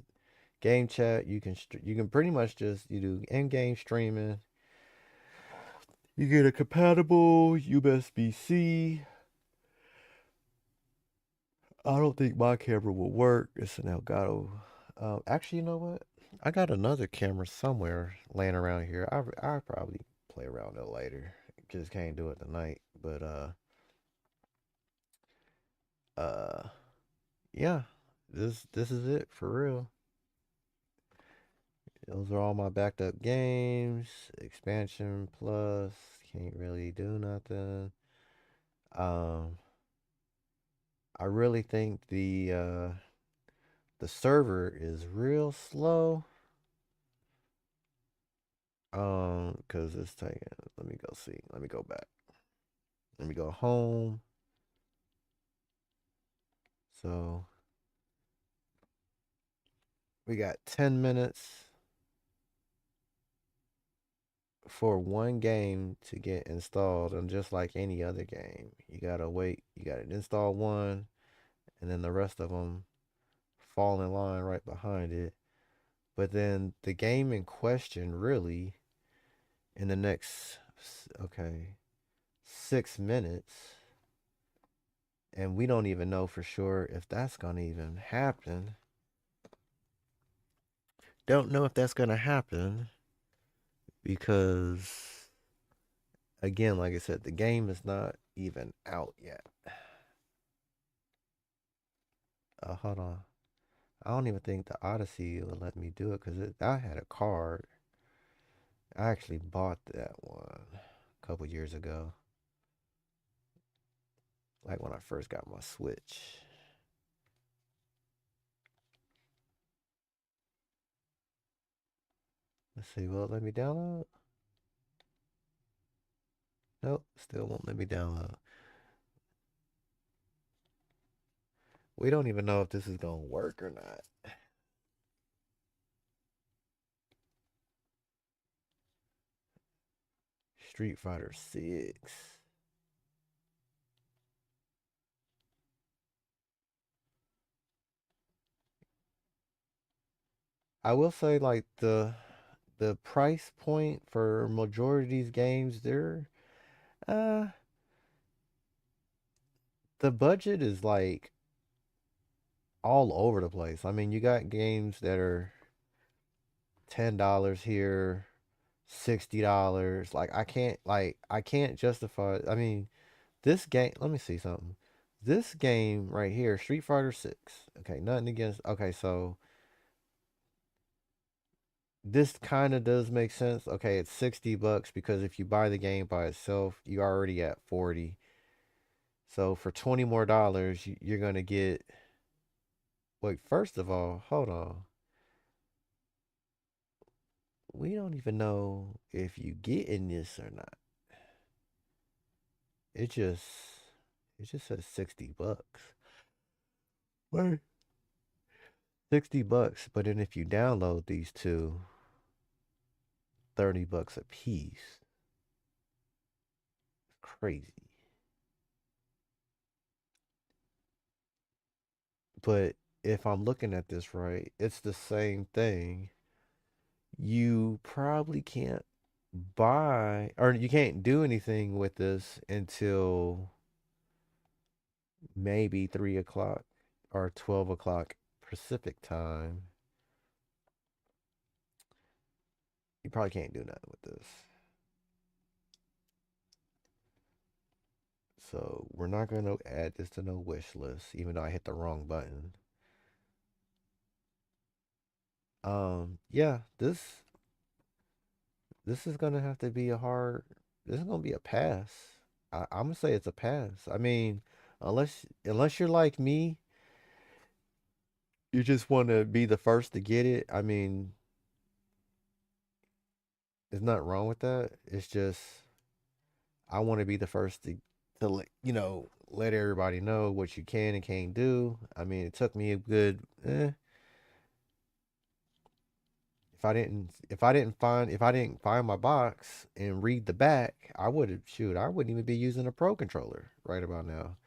game chat. You can pretty much just you do in-game streaming. You get a compatible USB-C. I don't think my camera will work. It's an Elgato. Actually, you know what? I got another camera somewhere laying around here. I probably play around it later. Just can't do it tonight. But uh yeah. This is it for real. Those are all my backed up games. Expansion plus. Can't really do nothing. Um I really think the server is real slow. Cause it's taking. Let me go see. Let me go back. Let me go home. So we got 10 minutes for one game to get installed, and just like any other game, you gotta wait. You gotta install one, and then the rest of them fall in line right behind it. But then the game in question, really, in the next, okay, 6 minutes, and we don't even know for sure if that's gonna even happen. Don't know if that's gonna happen because, again, like I said, the game is not even out yet. Hold on. I don't even think the Odyssey will let me do it because I had a card. I actually bought that one a couple years ago, like when I first got my Switch. Let's see, will it let me download? Nope, still won't let me download. We don't even know if this is gonna work or not. Street Fighter 6. I will say like the price point for majority of these games, uh the budget is like all over the place. I mean, you got games that are $10 here, $60. I can't justify. I mean, this game. Let me see something. This game right here, Street Fighter 6. Okay, nothing against. Okay, so this kind of does make sense. Okay, it's $60 because if you buy the game by itself, you're already at 40. So for 20 more dollars, you're gonna get. Wait, first of all, hold on. We don't even know if you get in this or not. It just it just says $60. Wait. $60, but then if you download these two, $30 a piece. Crazy. But if I'm looking at this right, it's the same thing. You probably can't buy or you can't do anything with this until maybe 3 o'clock or 12 o'clock Pacific time. You probably can't do nothing with this. So we're not gonna add this to no wish list, even though I hit the wrong button. Yeah, this is gonna have to be a hard. This is gonna be a pass. I'm gonna say it's a pass. I mean, unless you're like me, you just want to be the first to get it. I mean, there's nothing wrong with that. It's just I want to be the first to let everybody know what you can and can't do. I mean, it took me a good if I didn't find my box and read the back, I wouldn't even be using a pro controller right about now.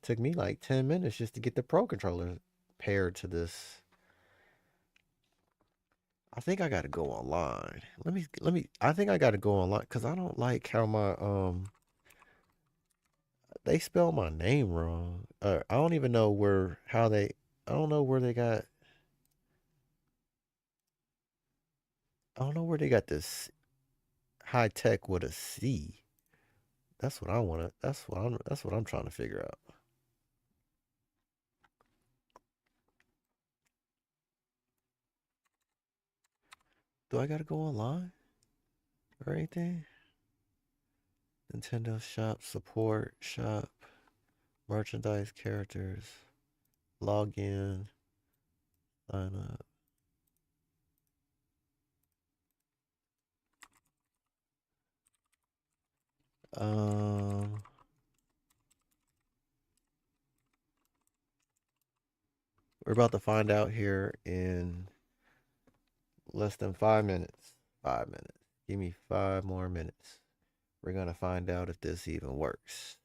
It took me like 10 minutes just to get the pro controller paired to this. I think I got to go online. I think I got to go online cuz I don't like how my they spell my name wrong. I don't even know I don't know where they got I don't know where they got this high tech with a C. That's what I want to that's what I'm trying to figure out. Do I gotta go online or anything? Nintendo shop, support, shop, merchandise, characters, log in, sign up. Um, we're about to find out here in less than 5 minutes. 5 minutes. Give me 5 more minutes. We're gonna find out if this even works.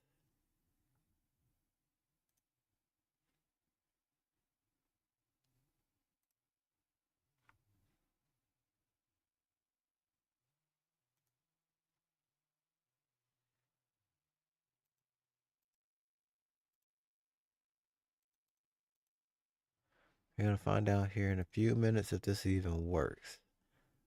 We're gonna find out here in a few minutes if this even works.